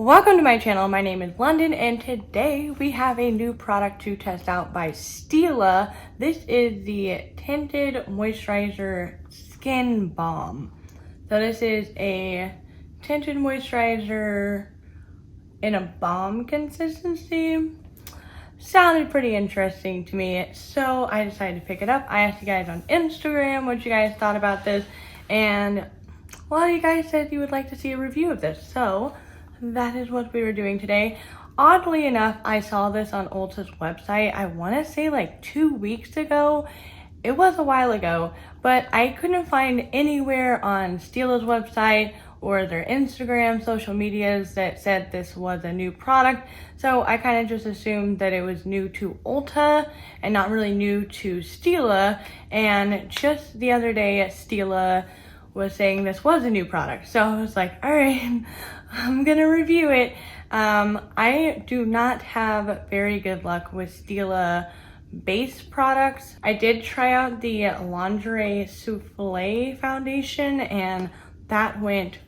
Welcome to my channel. My name is London and today we have a new product to test out by Stila. This is the Tinted Moisturizer Skin Balm. So this is a tinted moisturizer in a balm consistency. Sounded pretty interesting to me, so I decided to pick it up. I asked you guys on Instagram what you guys thought about this, and a lot of you guys said you would like to see a review of this, so that is what we were doing today. Oddly enough, I saw this on Ulta's website, I want to say like 2 weeks ago. It was a while ago, but I couldn't find anywhere on Stila's website or their Instagram, social medias that said this was a new product. So I kind of just assumed that it was new to Ulta and not really new to Stila. And just the other day, Stila was saying this was a new product. So I was like, all right, I'm gonna review it. I do not have very good luck with Stila base products. I did try out the Lingerie Souffle foundation and that went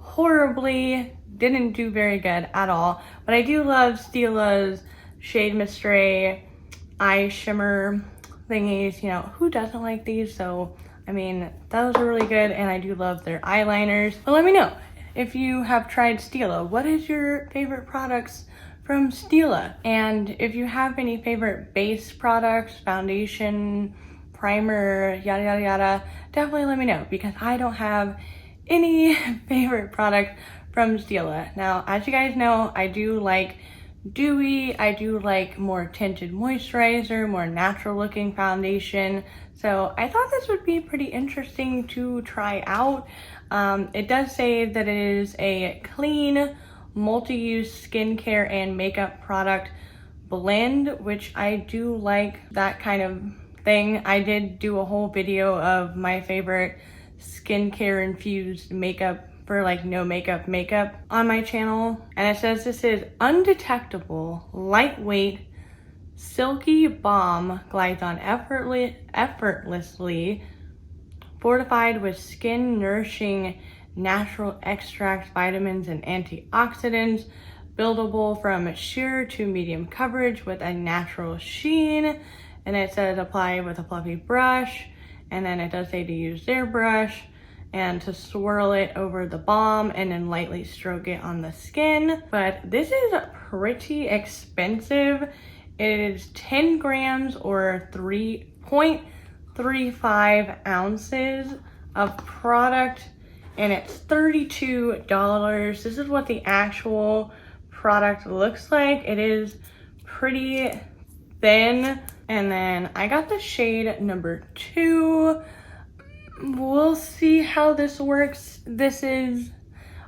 horribly, didn't do very good at all. But I do love Stila's Shade Mystery eye shimmer thingies. You know, who doesn't like these? So I mean, those are really good, and I do love their eyeliners. But let me know if you have tried Stila. What is your favorite products from Stila? And if you have any favorite base products, foundation, primer, yada yada yada, definitely let me know, because I don't have any favorite product from Stila. Now, as you guys know, I do like dewy, I do like more tinted moisturizer, more natural looking foundation. So I thought this would be pretty interesting to try out. It does say that it is a clean, multi-use skincare and makeup product blend, which I do like that kind of thing. I did do a whole video of my favorite skincare infused makeup for like no makeup on my channel, and it says this is undetectable, lightweight, silky balm, glides on effortlessly, fortified with skin nourishing natural extracts, vitamins and antioxidants, buildable from sheer to medium coverage with a natural sheen. And it says apply with a fluffy brush, and then it does say to use their brush and to swirl it over the balm and then lightly stroke it on the skin. But this is pretty expensive. It is 10 grams or 3.35 ounces of product, and it's $32. This is what the actual product looks like. It is pretty thin. And then I got the shade number 2. We'll see how this works. This is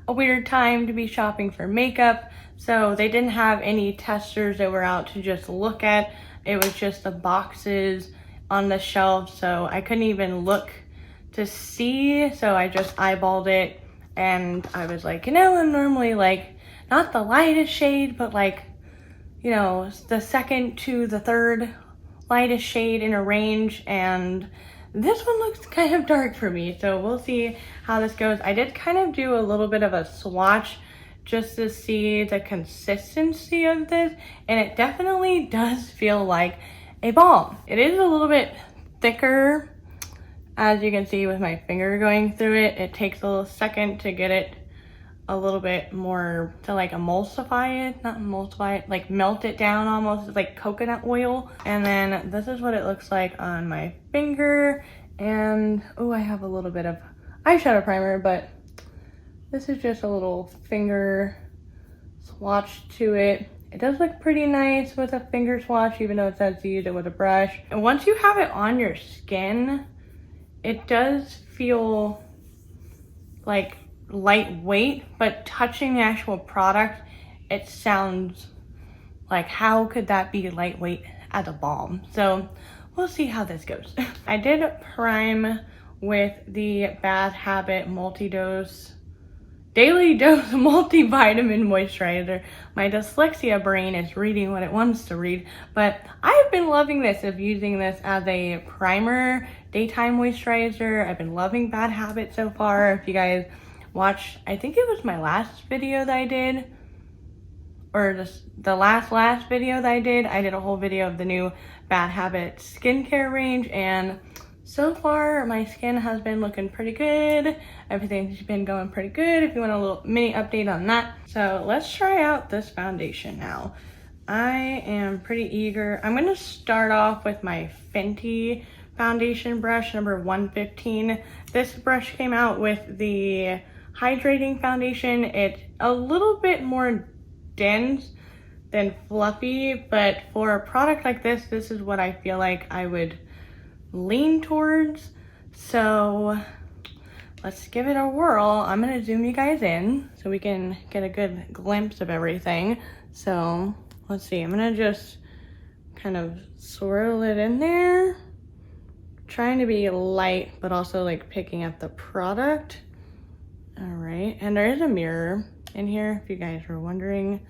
a weird time to be shopping for makeup, so they didn't have any testers that were out to just look at. It was just the boxes on the shelf, so I couldn't even look to see, so I just eyeballed it. And I was like, you know, I'm normally like not the lightest shade, but like, you know, the second to the third lightest shade in a range, and this one looks kind of dark for me, so we'll see how this goes. I did kind of do a little bit of a swatch just to see the consistency of this, and it definitely does feel like a balm. It is a little bit thicker, as you can see with my finger going through it. It takes a little second to get it a little bit more, to like emulsify it, not emulsify it, like melt it down almost. It's like coconut oil. And then this is what it looks like on my finger. And oh, I have a little bit of eyeshadow primer, but this is just a little finger swatch to it. It does look pretty nice with a finger swatch, even though it says to use it with a brush. And once you have it on your skin, it does feel like lightweight, but touching the actual product, it sounds like, how could that be lightweight as a balm? So we'll see how this goes. I did prime with the Bad Habit Daily Dose Multivitamin Moisturizer. My dyslexia brain is reading what it wants to read, but I've been loving this, of using this as a primer, daytime moisturizer. I've been loving Bad Habit so far. If you guys watch, I think it was my last video that I did or the last video that I did a whole video of the new Bad Habits skincare range, and so far my skin has been looking pretty good. Everything's been going pretty good. If you want a little mini update on that. So let's try out this foundation now. I am pretty eager. I'm gonna start off with my Fenty foundation brush number 115. This brush came out with the hydrating foundation. It's a little bit more dense than fluffy, but for a product like this is what I feel like I would lean towards. So let's give it a whirl. I'm gonna zoom you guys in so we can get a good glimpse of everything. So let's see, I'm gonna just kind of swirl it in there, trying to be light but also like picking up the product. All right, and there is a mirror in here if you guys were wondering.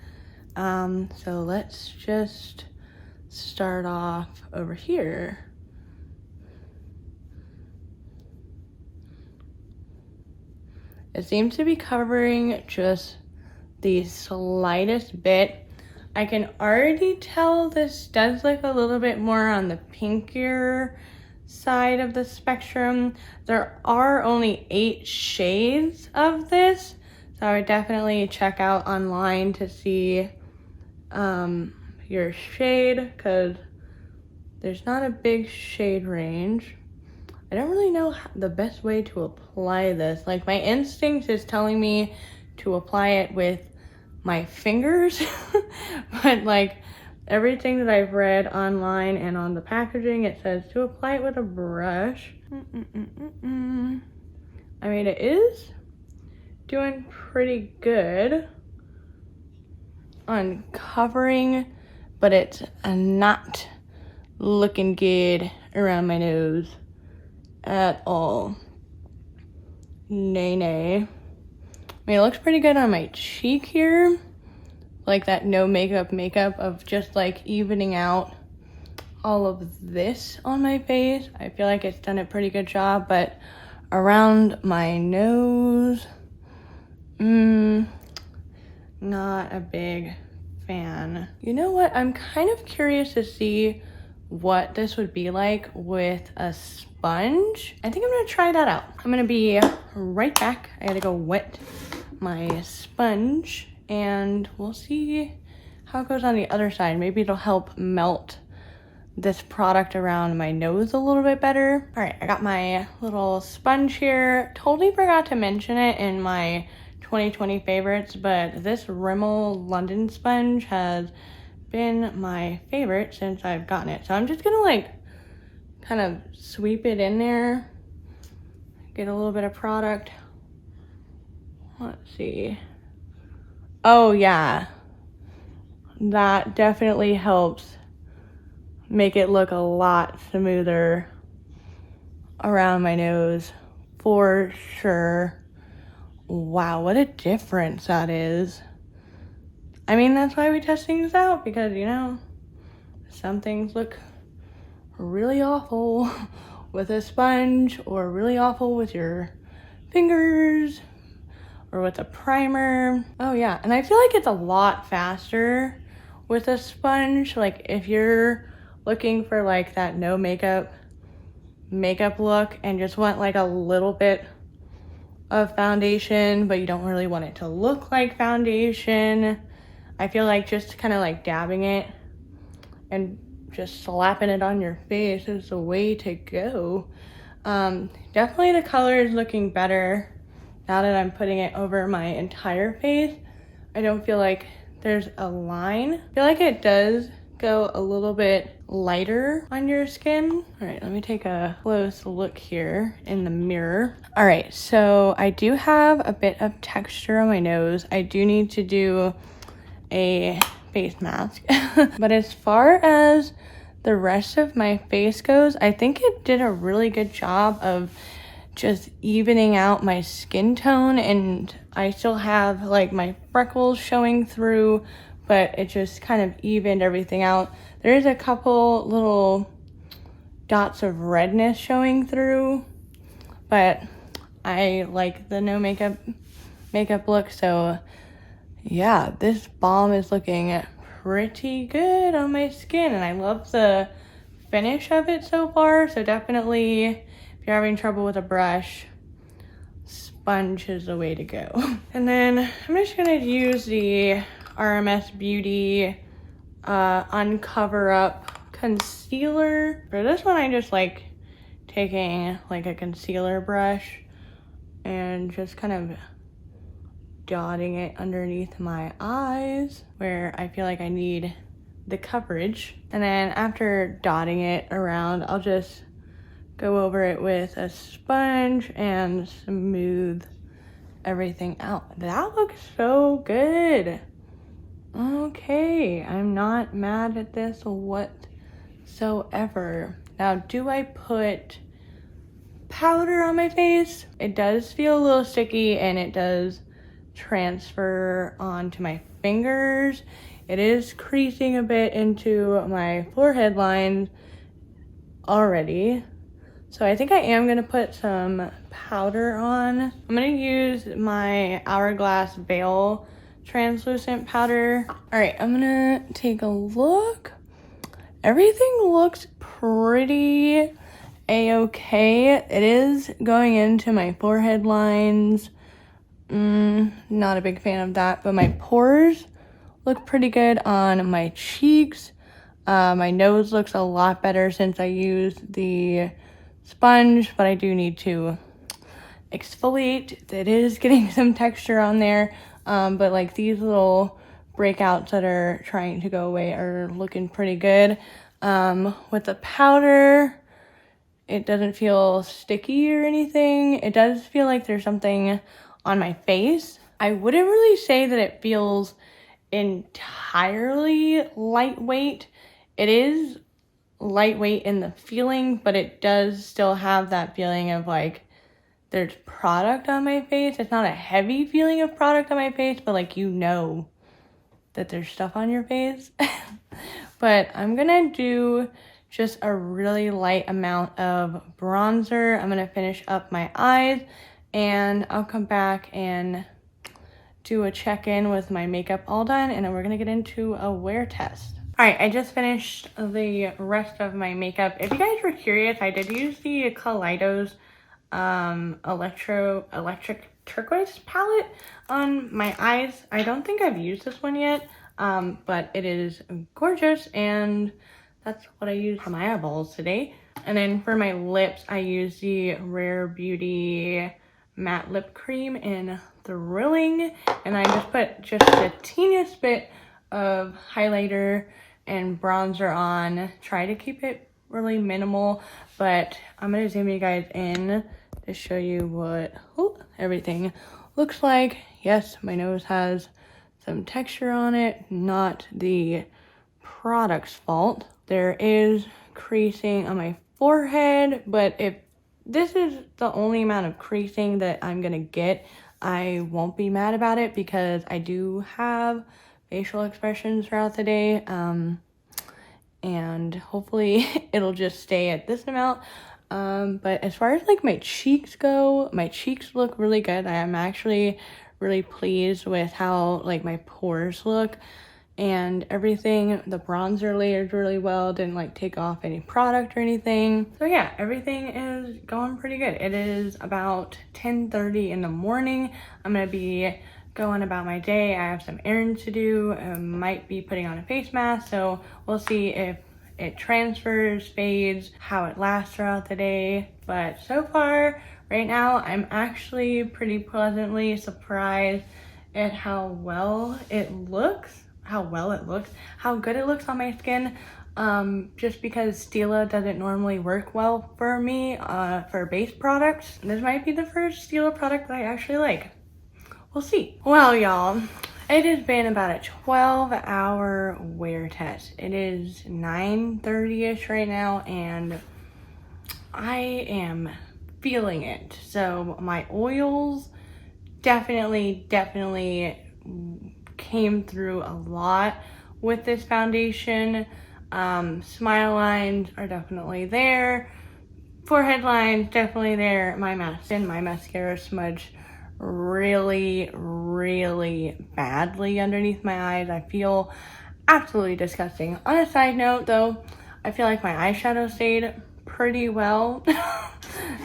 So let's just start off over here. It seems to be covering just the slightest bit. I can already tell this does look a little bit more on the pinkier side of the spectrum. There are only 8 shades of this, so I would definitely check out online to see your shade, because there's not a big shade range. I don't really know the best way to apply this. Like, my instinct is telling me to apply it with my fingers, but like everything that I've read online and on the packaging, it says to apply it with a brush. I mean, it is doing pretty good on covering, but it's not looking good around my nose at all. Nay. I mean, it looks pretty good on my cheek here, like that no makeup of just like evening out all of this on my face. I feel like it's done a pretty good job, but around my nose, not a big fan. You know what? I'm kind of curious to see what this would be like with a sponge. I think I'm gonna try that out. I'm gonna be right back. I gotta go wet my sponge and we'll see how it goes on the other side. Maybe it'll help melt this product around my nose a little bit better. All right, I got my little sponge here. Totally forgot to mention it in my 2020 favorites, but this Rimmel London sponge has been my favorite since I've gotten it. So I'm just gonna like kind of sweep it in there, get a little bit of product. Let's see. Oh yeah, that definitely helps make it look a lot smoother around my nose for sure. Wow, what a difference that is. I mean, that's why we test things out, because, you know, some things look really awful with a sponge, or really awful with your fingers, or with a primer. Oh yeah, and I feel like it's a lot faster with a sponge. Like, if you're looking for like that no makeup look and just want like a little bit of foundation, but you don't really want it to look like foundation, I feel like just kind of like dabbing it and just slapping it on your face is the way to go. Definitely the color is looking better now that I'm putting it over my entire face. I don't feel like there's a line. I feel like it does go a little bit lighter on your skin. All right, let me take a close look here in the mirror. All right, so I do have a bit of texture on my nose. I do need to do a face mask. But as far as the rest of my face goes, I think it did a really good job of just evening out my skin tone, and I still have like my freckles showing through, but it just kind of evened everything out. There's a couple little dots of redness showing through, but I like the no makeup look, so yeah, this balm is looking pretty good on my skin, and I love the finish of it so far. So definitely, if you're having trouble with a brush, sponge is the way to go. And then I'm just gonna use the RMS Beauty Uncover Up concealer. For this one, I just like taking like a concealer brush and just kind of dotting it underneath my eyes where I feel like I need the coverage. And then after dotting it around, I'll just go over it with a sponge and smooth everything out. That looks so good. Okay, I'm not mad at this whatsoever. Now, do I put powder on my face? It does feel a little sticky and it does transfer onto my fingers. It is creasing a bit into my forehead line already. So I think I am gonna put some powder on. I'm gonna use my Hourglass Veil translucent powder. All right, I'm gonna take a look. Everything looks pretty a-okay. It is going into my forehead lines. Not a big fan of that, but my pores look pretty good on my cheeks. My nose looks a lot better since I used the sponge, but I do need to exfoliate. It is getting some texture on there, but like these little breakouts that are trying to go away are looking pretty good. With the powder, it doesn't feel sticky or anything. It does feel like there's something on my face. I wouldn't really say that it feels entirely lightweight. It is lightweight in the feeling, but it does still have that feeling of like there's product on my face. It's not a heavy feeling of product on my face, but like you know that there's stuff on your face. But I'm gonna do just a really light amount of bronzer. I'm gonna finish up my eyes and I'll come back and do a check-in with my makeup all done, and then we're gonna get into a wear test. All right, I just finished the rest of my makeup. If you guys were curious, I did use the Kaleidos electric turquoise palette on my eyes. I don't think I've used this one yet, but it is gorgeous, and that's what I used for my eyeballs today. And then for my lips, I used the Rare Beauty matte lip cream in Thrilling, and I just put just the teeniest bit of highlighter and bronzer on. Try to keep it really minimal, but I'm gonna zoom you guys in to show you what everything looks like. Yes, my nose has some texture on it, not the product's fault. There is creasing on my forehead, but if this is the only amount of creasing that I'm gonna get, I won't be mad about it because I do have facial expressions throughout the day, and hopefully it'll just stay at this amount. But as far as like my cheeks go, my cheeks look really good. I am actually really pleased with how like my pores look and everything. The bronzer layered really well, didn't like take off any product or anything. So yeah, everything is going pretty good. It is about 10:30 in the morning. I'm gonna be going about my day. I have some errands to do. I might be putting on a face mask, so we'll see if it transfers, fades, how it lasts throughout the day. But so far, right now, I'm actually pretty pleasantly surprised at how well it looks, how good it looks on my skin. Just because Stila doesn't normally work well for me for base products. This might be the first Stila product that I actually like. We'll see. Well, y'all, it has been about a 12-hour wear test. It is 9:30ish right now, and I am feeling it. So my oils definitely came through a lot with this foundation. Smile lines are definitely there. Forehead lines definitely there. My mascara smudged really, really badly underneath my eyes. I feel absolutely disgusting. On a side note though, I feel like my eyeshadow stayed pretty well.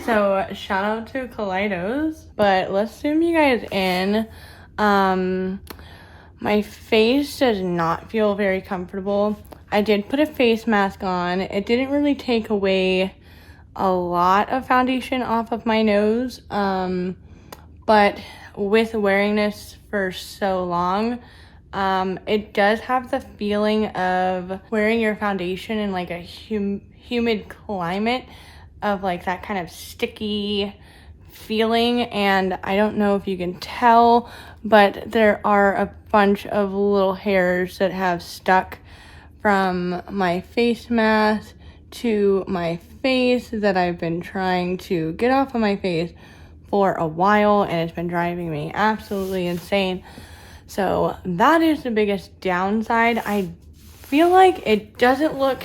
So shout out to Kaleidos. But let's zoom you guys in. My face does not feel very comfortable. I did put a face mask on. It didn't really take away a lot of foundation off of my nose. But with wearing this for so long, it does have the feeling of wearing your foundation in like a humid climate, of like that kind of sticky feeling. And I don't know if you can tell, but there are a bunch of little hairs that have stuck from my face mask to my face that I've been trying to get off of my face for a while, and it's been driving me absolutely insane. So that is the biggest downside. I feel like it doesn't look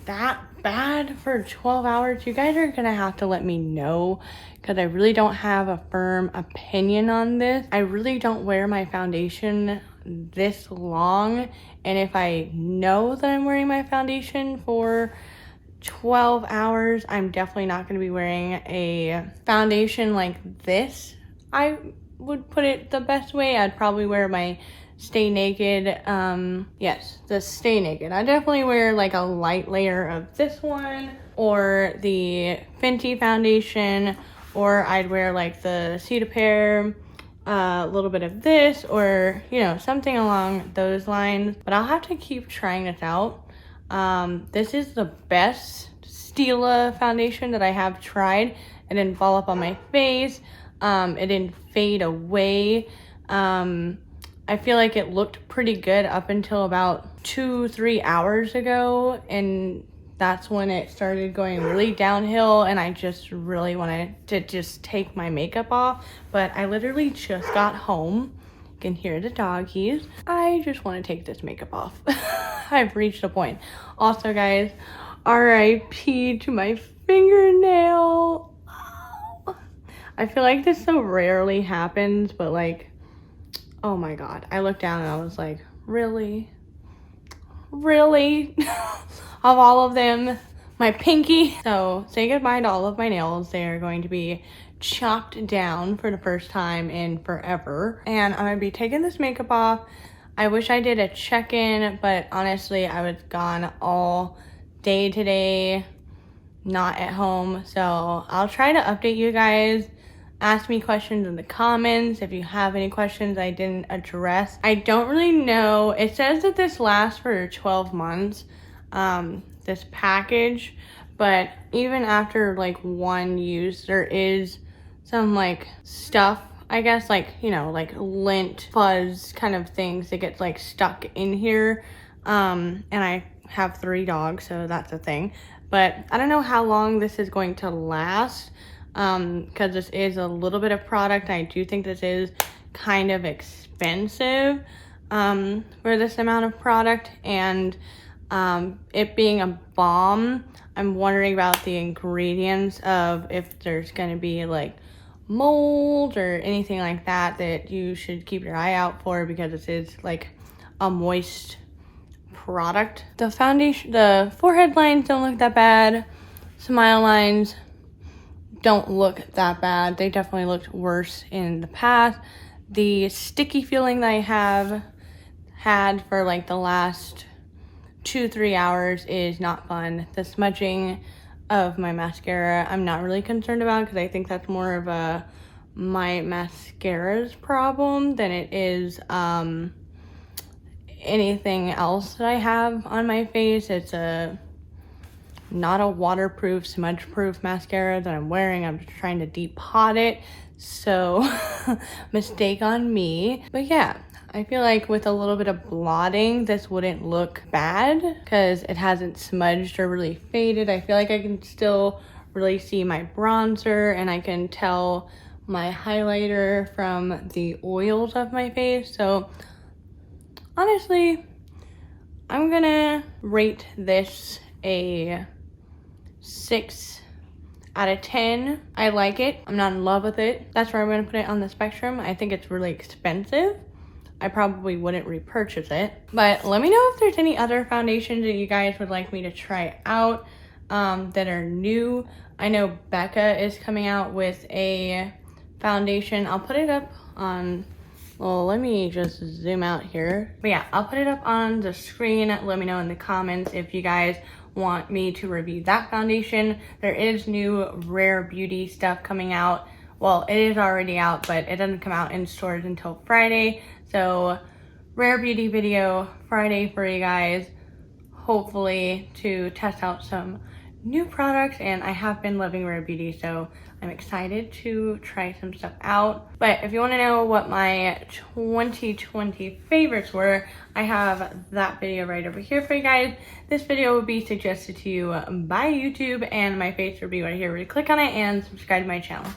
that bad for 12 hours. You guys are gonna have to let me know, because I really don't have a firm opinion on this. I really don't wear my foundation this long, and if I know that I'm wearing my foundation for 12 hours, I'm definitely not going to be wearing a foundation like this. I would put it the best way. I'd probably wear my Stay Naked, yes, the Stay Naked. I definitely wear like a light layer of this one, or the Fenty foundation, or I'd wear like the Cedar Pear, a little bit of this, or you know, something along those lines. But I'll have to keep trying this out. This is the best Stila foundation that I have tried. It didn't fall up on my face. It didn't fade away. I feel like it looked pretty good up until about 2-3 hours ago, and that's when it started going really downhill, and I just really wanted to just take my makeup off. But I literally just got home. You can hear the doggies. I just want to take this makeup off. I've reached a point. Also guys, RIP to my fingernail. Oh. I feel like this so rarely happens, but like, oh my god. I looked down and I was like, really? Really? Of all of them, my pinky. So say goodbye to all of my nails. They are going to be chopped down for the first time in forever. And I'm gonna be taking this makeup off. I wish I did a check-in, but honestly, I was gone all day today, not at home. So I'll try to update you guys. Ask me questions in the comments if you have any questions I didn't address. I don't really know. It says that this lasts for 12 months, this package, but even after like one use, there is some like stuff, I guess, like, you know, like lint, fuzz kind of things that get like stuck in here. And I have 3 dogs, so that's a thing. But I don't know how long this is going to last, because this is a little bit of product. I do think this is kind of expensive for this amount of product, and it being a balm, I'm wondering about the ingredients of if there's going to be like mold or anything like that that you should keep your eye out for, because this is like a moist product. The foundation, the forehead lines don't look that bad. Smile lines don't look that bad. They definitely looked worse in the past. The sticky feeling that I have had for like the last 2-3 hours is not fun. The smudging of my mascara, I'm not really concerned about, because I think that's more of a my mascara's problem than it is anything else that I have on my face. It's not a waterproof, smudge-proof mascara that I'm wearing. I'm just trying to depot it, so mistake on me. But yeah, I feel like with a little bit of blotting, this wouldn't look bad because it hasn't smudged or really faded. I feel like I can still really see my bronzer, and I can tell my highlighter from the oils of my face. So honestly, I'm gonna rate this a 6 out of 10. I like it. I'm not in love with it. That's where I'm gonna put it on the spectrum. I think it's really expensive. I probably wouldn't repurchase it. But let me know if there's any other foundations that you guys would like me to try out that are new. I know Becca is coming out with a foundation. I'll put it up on, well, let me just zoom out here. But yeah, I'll put it up on the screen. Let me know in the comments if you guys want me to review that foundation. There is new Rare Beauty stuff coming out. Well, it is already out, but it doesn't come out in stores until Friday. So Rare Beauty video Friday for you guys, hopefully to test out some new products. And I have been loving Rare Beauty, so I'm excited to try some stuff out. But if you want to know what my 2020 favorites were, I have that video right over here for you guys. This video will be suggested to you by YouTube, and my face will be right here where you click on it and subscribe to my channel.